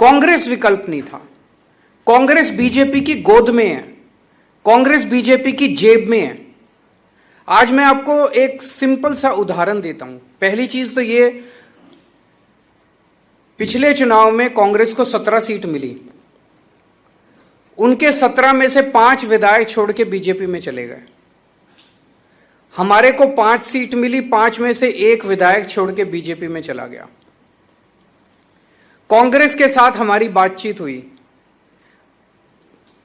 कांग्रेस विकल्प नहीं था। कांग्रेस बीजेपी की गोद में है, कांग्रेस बीजेपी की जेब में है। आज मैं आपको एक सिंपल सा उदाहरण देता हूं। पहली चीज तो ये, पिछले चुनाव में कांग्रेस को 17 सीट मिली, उनके 17 में से 5 विधायक छोड़ के बीजेपी में चले गए। हमारे को 5 सीट मिली, 5 में से 1 विधायक छोड़ के बीजेपी में चला गया। कांग्रेस के साथ हमारी बातचीत हुई।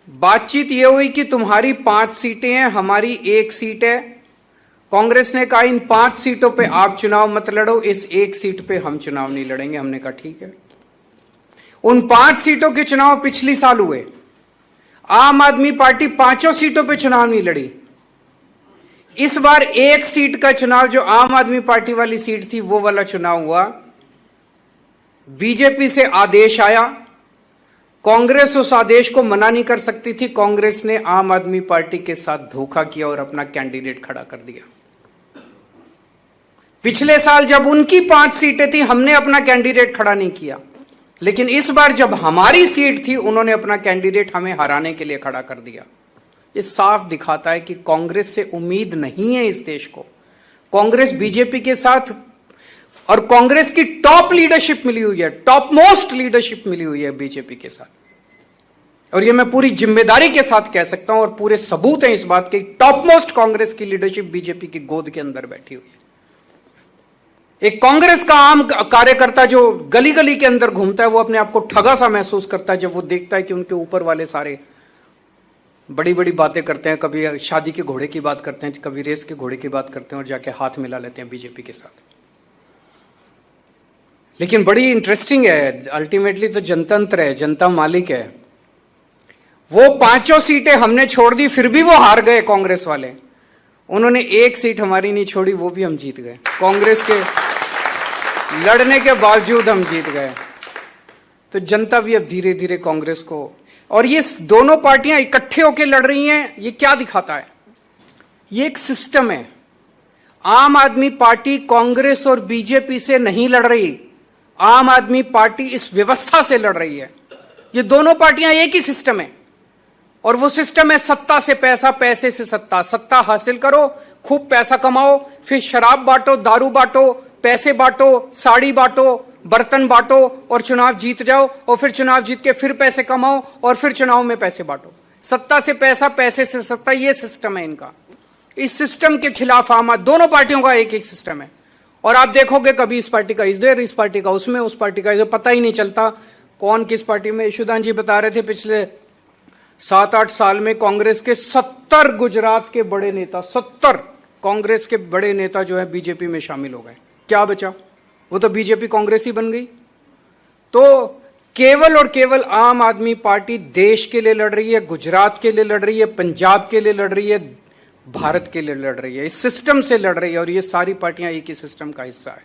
बातचीत यह हुई कि तुम्हारी 5 सीटें हैं, हमारी 1 सीट है। कांग्रेस ने कहा इन 5 सीटों पे आप चुनाव मत लड़ो, इस 1 सीट पे हम चुनाव नहीं लड़ेंगे। हमने कहा ठीक है। उन 5 सीटों के चुनाव पिछली साल हुए। आम आदमी पार्टी 5 सीटों पे चुनाव नहीं लड़ी। इस बार 1 सीट का चुनाव, जो आम आदमी पार्टी वाली सीट थी, वो वाला चुनाव हुआ। बीजेपी से आदेश आया, कांग्रेस उस आदेश को मना नहीं कर सकती थी। कांग्रेस ने आम आदमी पार्टी के साथ धोखा किया और अपना कैंडिडेट खड़ा कर दिया। पिछले साल जब उनकी 5 सीटें थी, हमने अपना कैंडिडेट खड़ा नहीं किया, लेकिन इस बार जब हमारी सीट थी, उन्होंने अपना कैंडिडेट हमें हराने के लिए खड़ा कर दिया। ये साफ दिखाता है कि कांग्रेस से उम्मीद नहीं है इस देश को। कांग्रेस बीजेपी के साथ, और कांग्रेस की टॉप लीडरशिप मिली हुई है, टॉप मोस्ट लीडरशिप मिली हुई है बीजेपी के साथ। और ये मैं पूरी जिम्मेदारी के साथ कह सकता हूं, और पूरे सबूत हैं इस बात के। टॉप मोस्ट कांग्रेस की लीडरशिप बीजेपी की गोद के अंदर बैठी हुई है। एक कांग्रेस का आम कार्यकर्ता जो गली गली के अंदर घूमता है, वो अपने आप को ठगा सा महसूस करता है जब वो देखता है कि उनके ऊपर वाले सारे बड़ी बड़ी बातें करते हैं। कभी शादी के घोड़े की बात करते हैं, कभी रेस के घोड़े की बात करते हैं, और जाके हाथ मिला लेते हैं बीजेपी के साथ। लेकिन बड़ी इंटरेस्टिंग है, अल्टीमेटली तो जनतंत्र है, जनता मालिक है। वो 5 सीटें हमने छोड़ दी, फिर भी वो हार गए कांग्रेस वाले। उन्होंने 1 सीट हमारी नहीं छोड़ी, वो भी हम जीत गए। कांग्रेस के लड़ने के बावजूद हम जीत गए। तो जनता भी अब धीरे धीरे कांग्रेस को, और ये दोनों पार्टियां इकट्ठे होकर लड़ रही हैं, ये क्या दिखाता है? ये एक सिस्टम है। आम आदमी पार्टी कांग्रेस और बीजेपी से नहीं लड़ रही, आम आदमी पार्टी इस व्यवस्था से लड़ रही है। ये दोनों पार्टियां एक ही सिस्टम है, और वो सिस्टम है सत्ता से पैसा, पैसे से सत्ता। सत्ता हासिल करो, खूब पैसा कमाओ, फिर शराब बांटो, दारू बांटो, पैसे बांटो, साड़ी बांटो, बर्तन बांटो, और चुनाव जीत जाओ, और फिर चुनाव जीत के फिर पैसे कमाओ, और फिर चुनाव में पैसे बांटो। सत्ता से पैसा, पैसे से सत्ता, ये सिस्टम है इनका। इस सिस्टम के खिलाफ दोनों पार्टियों का एक एक सिस्टम है। और आप देखोगे कभी इस पार्टी का इधर, इस पार्टी का उसमें, उस पार्टी का इधर, पता ही नहीं चलता कौन किस पार्टी में। यशुदान जी बता रहे थे पिछले 7-8 साल में कांग्रेस के 70 गुजरात के बड़े नेता, 70 कांग्रेस के बड़े नेता जो है बीजेपी में शामिल हो गए। क्या बचा? वो तो बीजेपी कांग्रेस ही बन गई। तो केवल और केवल आम आदमी पार्टी देश के लिए लड़ रही है, गुजरात के लिए लड़ रही है, पंजाब के लिए लड़ रही है, भारत के लिए लड़ रही है। इस सिस्टम से लड़ रही है, और ये सारी पार्टियां एक ही सिस्टम का हिस्सा है।